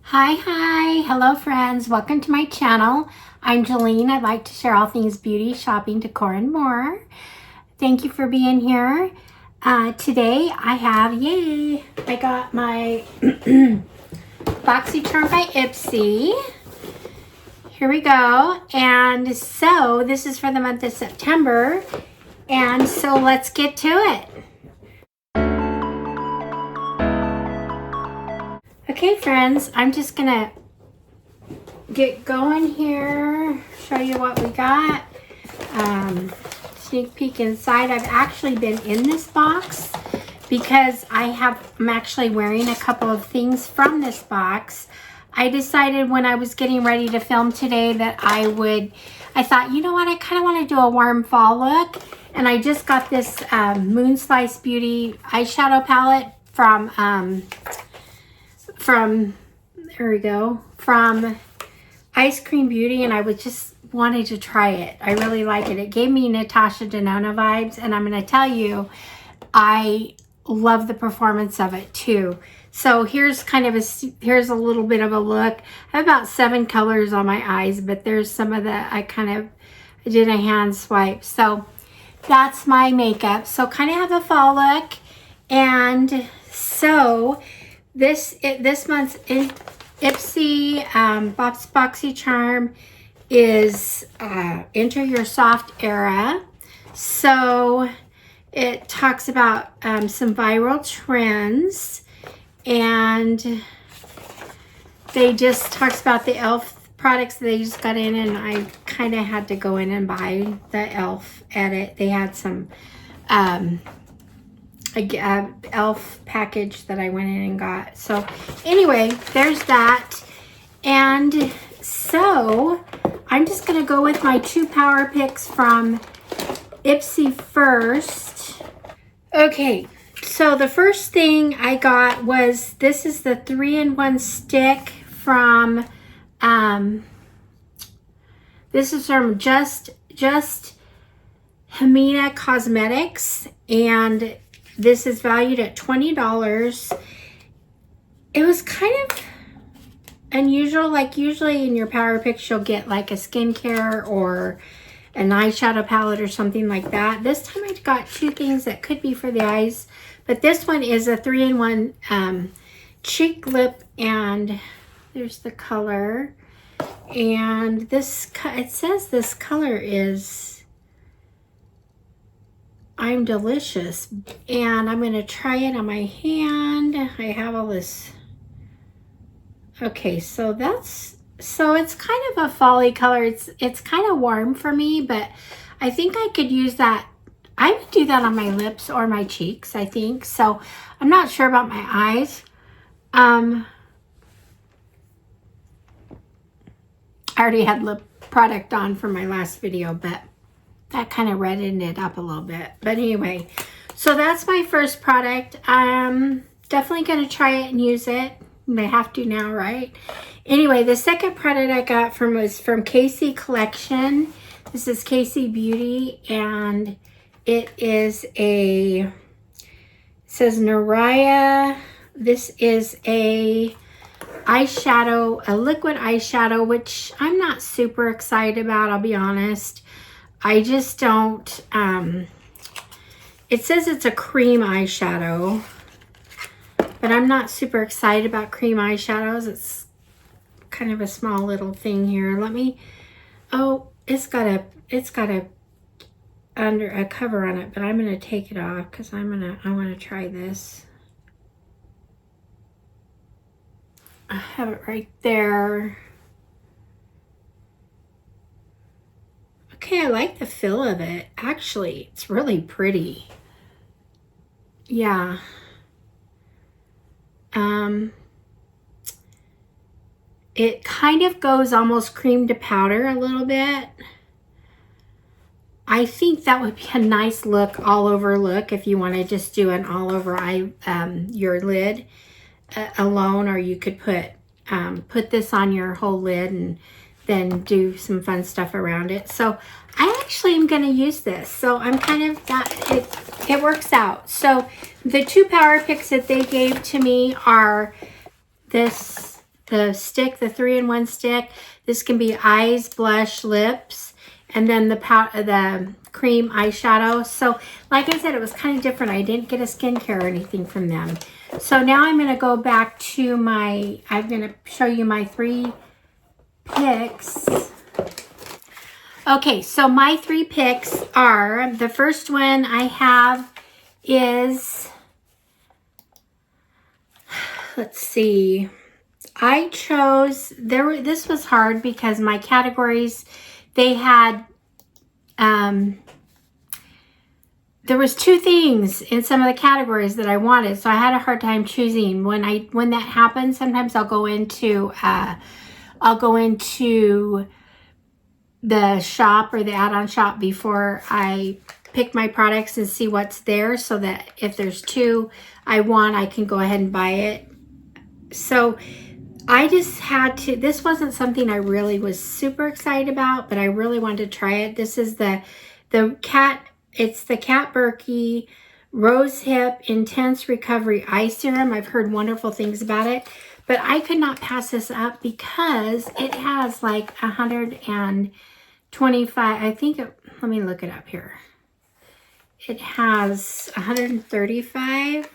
Hi, hello friends, welcome to my channel. I'm Jolene. I'd like to share all things beauty, shopping, decor, and more. Thank you for being here. Today I have, I got my Boxycharm by Ipsy. Here we go. And so this is for the month of September. And so let's get to it. Okay friends, I'm just gonna get going here, show you what we got. Sneak peek inside. I've actually been in this box because I'm actually wearing a couple of things from this box. I decided when I was getting ready to film today that I thought, you know what, I kind of want to do a warm fall look. And I just got this Moon Slice Beauty eyeshadow palette from Ice Cream Beauty, and I was just wanted to try it. I really like it. It gave me Natasha Denona vibes, and I'm going to tell you, I love the performance of it too. So here's here's a little bit of a look. I have about 7 colors on my eyes, but there's some of the I did a hand swipe. So that's my makeup. So kind of have a fall look, and so this month's Ipsy Boxycharm is Enter Your Soft Era. So it talks about some viral trends, and they just talks about the e.l.f. products that they just got in, and I kind of had to go in and buy the e.l.f. edit. They had some e.l.f. package that I went in and got. So anyway, there's that. And so I'm just going to go with my 2 power picks from Ipsy first. Okay, so the first thing I got was, this is the 3-in-1 stick from, this is from Just Hamina Cosmetics, and this is valued at $20. It was kind of unusual. Like usually in your power picks, you'll get like a skincare or an eyeshadow palette or something like that. This time I got 2 things that could be for the eyes, but this one is a 3-in-1 cheek, lip, and there's the color. And this, it says this color is I'm Delicious, and I'm going to try it on my hand. I have all this. Okay, so it's kind of a fall-y color. It's kind of warm for me, but I think I could use that. I would do that on my lips or my cheeks, I think. So I'm not sure about my eyes. I already had lip product on for my last video, but that kind of reddened it up a little bit. But anyway, so that's my first product. I'm definitely going to try it and use it. I have to now, right? Anyway, the second product I got was from Casey Collection. This is Casey Beauty, and it says Naraya. This is a eyeshadow, a liquid eyeshadow, which I'm not super excited about, I'll be honest. I just don't, it says it's a cream eyeshadow, but I'm not super excited about cream eyeshadows. It's kind of a small little thing here. It's got a cover on it, but I'm going to take it off because I want to try this. I have it right there. Okay, I like the feel of it. Actually, it's really pretty. Yeah. It kind of goes almost cream to powder a little bit. I think that would be a nice look, all over look, if you want to just do an all over your lid alone, or you could put this on your whole lid and then do some fun stuff around it. So I actually am going to use this. So I'm kind of, it works out. So the 2 power picks that they gave to me are this stick, the 3-in-1 stick. This can be eyes, blush, lips, and then the cream eyeshadow. So like I said, it was kind of different. I didn't get a skincare or anything from them. So now I'm going to go back to I'm going to show you my 3 picks. Okay, so my 3 picks are, the first one I have is, let's see, I chose, this was hard because my categories, they had, there was 2 things in some of the categories that I wanted, so I had a hard time choosing. When that happens, sometimes I'll go into the shop or the add-on shop before I pick my products and see what's there, so that if there's 2 I want, I can go ahead and buy it. So I just had to, this wasn't something I really was super excited about, but I really wanted to try it. This is the Cat Burkie Rose Hip Intense Recovery Eye Serum. I've heard wonderful things about it, but I could not pass this up because it has like 125, I think, let me look it up here. It has $135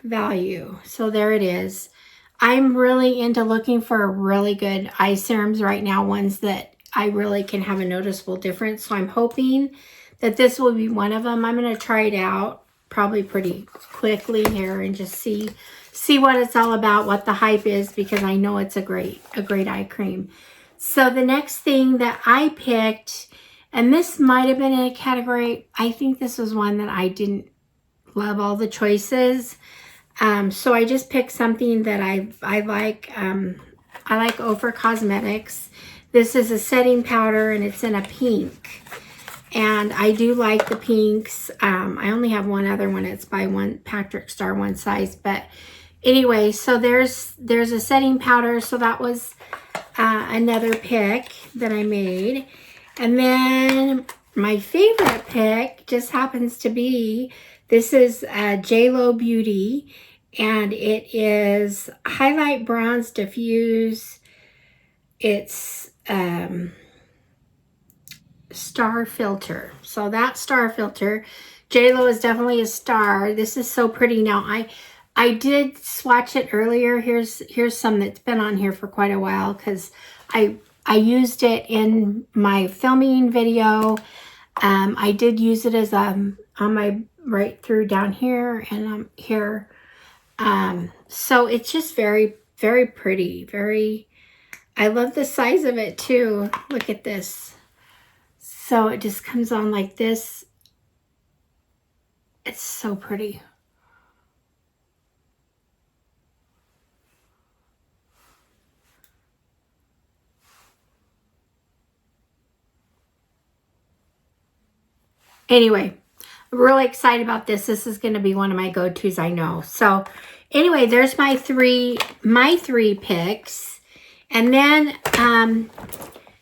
value. So there it is. I'm really into looking for really good eye serums right now, ones that I really can have a noticeable difference. So I'm hoping that this will be one of them. I'm going to try it out probably pretty quickly here and just see what it's all about, what the hype is, because I know it's a great eye cream. So the next thing that I picked, and this might have been in a category, I think this was one that I didn't love all the choices. So I just picked something that I like. I like Ofra Cosmetics. This is a setting powder and it's in a pink. And I do like the pinks. I only have one other one. It's by Patrick Star, one size. But anyway, so there's a setting powder. So that was another pick that I made. And then my favorite pick just happens to be, this is JLo Beauty, and it is Highlight Bronze Diffuse. It's star filter. So that star filter, JLo is definitely a star. This is so pretty. Now I did swatch it earlier. Here's some that's been on here for quite a while because I used it in my filming video. I did use it as on my right through down here and here. So it's just very, very pretty. I love the size of it too. Look at this. So it just comes on like this. It's so pretty. Anyway, I'm really excited about this. This is going to be one of my go-tos, I know. So anyway, there's my three picks. And then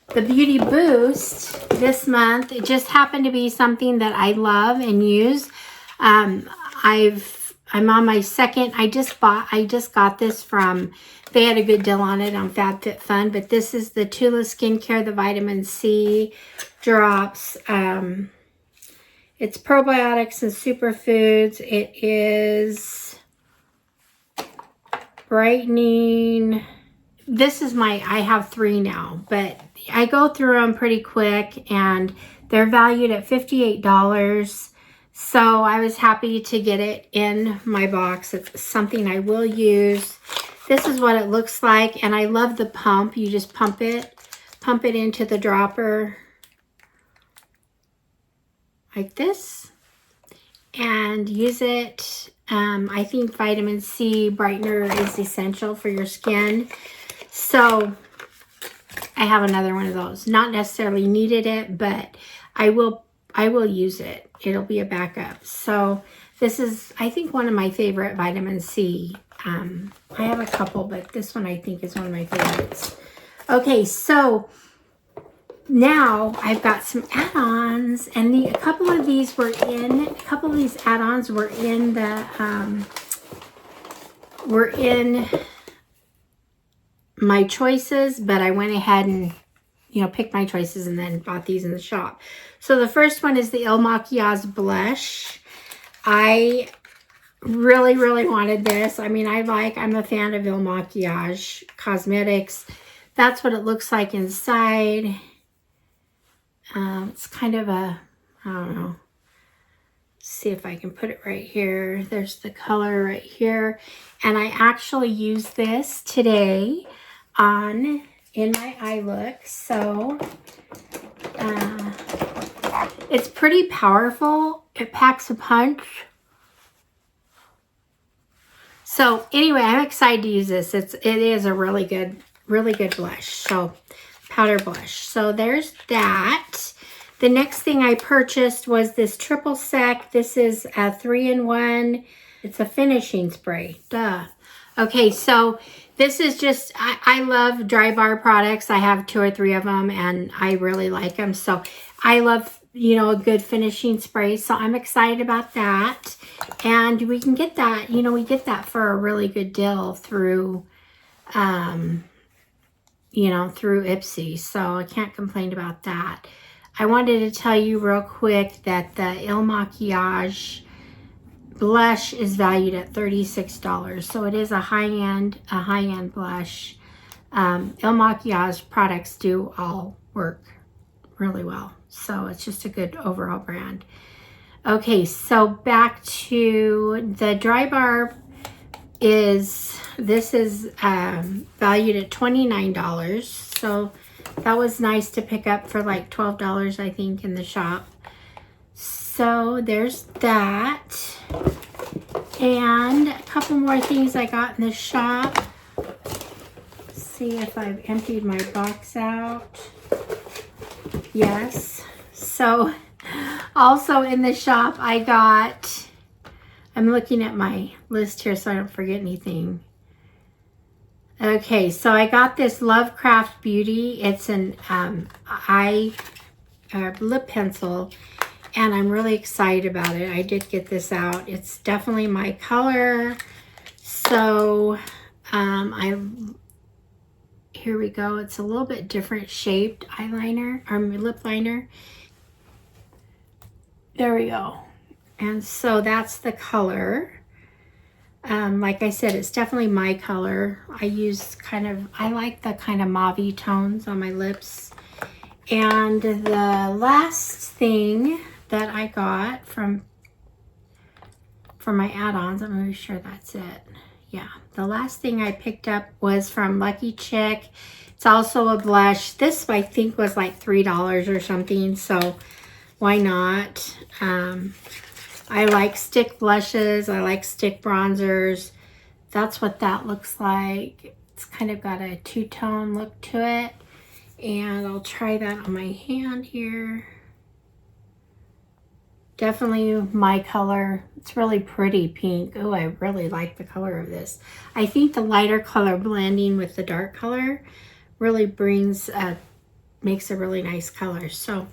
the Beauty Boost this month, it just happened to be something that I love and use. I'm on my second. I just got this from, they had a good deal on it on Fab Fit Fun, but this is the Tula Skincare, the vitamin C drops. It's probiotics and superfoods. It is brightening. This is I have 3 now, but I go through them pretty quick and they're valued at $58. So I was happy to get it in my box. It's something I will use. This is what it looks like, and I love the pump. You just pump it into the dropper like this and use it. I think vitamin C brightener is essential for your skin. So I have another one of those. Not necessarily needed it, but I will use it. It'll be a backup. So this is, I think, one of my favorite vitamin C. I have a couple, but this one I think is one of my favorites. Okay, so now I've got some add-ons, and a couple of these add-ons were in the were in my choices, but I went ahead and, you know, picked my choices and then bought these in the shop. So the first one is the Il Maquillage Blush. I really, really wanted this. I mean, I'm a fan of Il Maquillage Cosmetics. That's what it looks like inside. It's kind of a, I don't know. See if I can put it right here. There's the color right here. And I actually used this today in my eye look. So it's pretty powerful. It packs a punch. So anyway, I'm excited to use this. It is a really good blush. So powder blush. So there's that. The next thing I purchased was this triple sec. This is a 3-in-1. It's a finishing spray. Duh. Okay, so this is just, I love Dry Bar products. I have 2 or 3 of them and I really like them. So I love, you know, a good finishing spray. So I'm excited about that. And we can get that, you know, we get that for a really good deal through, you know, through Ipsy. So I can't complain about that. I wanted to tell you real quick that the Il Maquillage blush is valued at $36. So it is a high-end blush. Il Maquillage products do all work really well. So it's just a good overall brand. Okay, so back to the Dry Bar this is valued at $29. So that was nice to pick up for like $12, I think, in the shop. So there's that. And a couple more things I got in the shop. Let's see if I've emptied my box out. Yes. So also in the shop I got, I'm looking at my list here so I don't forget anything. Okay, so I got this Lovecraft Beauty. It's an lip pencil, and I'm really excited about it. I did get this out. It's definitely my color. So here we go. It's a little bit different shaped eyeliner, or lip liner. There we go. And so that's the color. Like I said, it's definitely my color. I like the kind of mauve tones on my lips. And the last thing that I got for my add-ons, I'm really sure that's it. Yeah, the last thing I picked up was from Lucky Chick. It's also a blush. This I think was like $3 or something, so why not? I like stick blushes. I like stick bronzers. That's what that looks like. It's kind of got a two-tone look to it. And I'll try that on my hand here. Definitely my color. It's really pretty pink. Oh, I really like the color of this. I think the lighter color blending with the dark color really makes a really nice color. So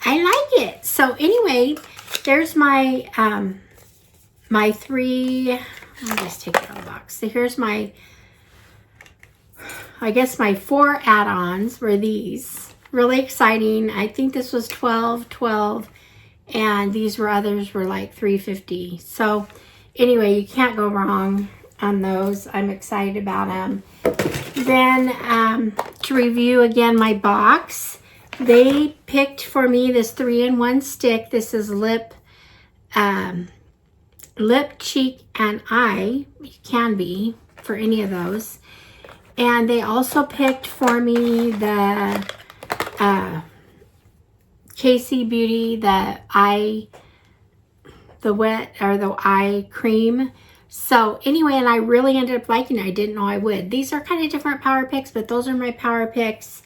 I like it. So anyway, there's my my 3, I'll just take it out of the box. So here's my, I guess my 4 add-ons were these. Really exciting. I think this was $12, and these others were like $3.50. So anyway, you can't go wrong on those. I'm excited about them. Then to review again my box, they picked for me this 3-in-1 stick. This is lip, cheek, and eye. It can be for any of those. And they also picked for me the KC Beauty, the eye cream. So anyway, and I really ended up liking it. I didn't know I would. These are kind of different power picks, but those are my power picks.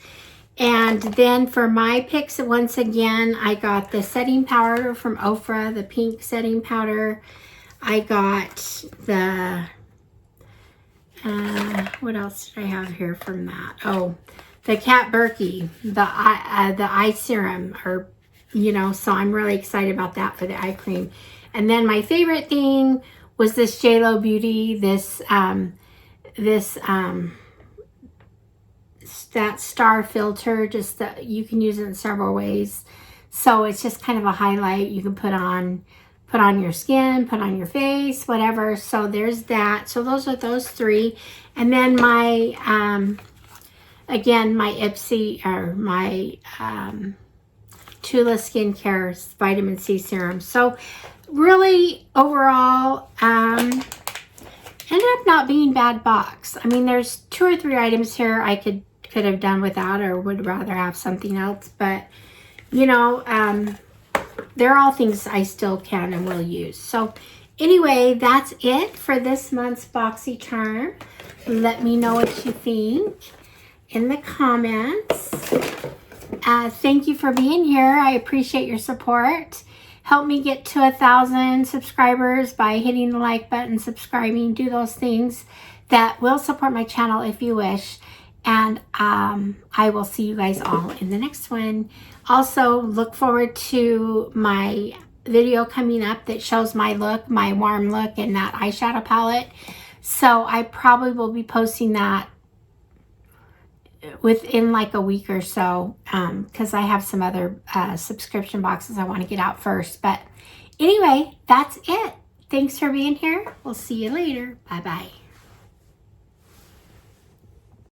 And then for my picks, once again, I got the setting powder from Ofra, the pink setting powder. I got the, what else did I have here from that? Oh, the Kat Berkey, the eye serum, or, you know, so I'm really excited about that for the eye cream. And then my favorite thing was this JLo Beauty, that star filter, just that you can use it in several ways. So it's just kind of a highlight you can put on your skin, put on your face, whatever. So there's that. So those are those three. And then my, again, my Ipsy, or my Tula Skincare Vitamin C Serum. So really, overall, ended up not being bad box. I mean, there's 2 or 3 items here I could have done without, or would rather have something else. But, you know, they're all things I still can and will use. So anyway, that's it for this month's Boxycharm. Let me know what you think in the comments. Thank you for being here. I appreciate your support. Help me get to 1,000 subscribers by hitting the like button, subscribing, do those things that will support my channel if you wish. And I will see you guys all in the next one. Also, look forward to my video coming up that shows my look, my warm look, and that eyeshadow palette. So I probably will be posting that within like a week or so, because I have some other subscription boxes I want to get out first. But anyway, that's it. Thanks for being here. We'll see you later. Bye-bye.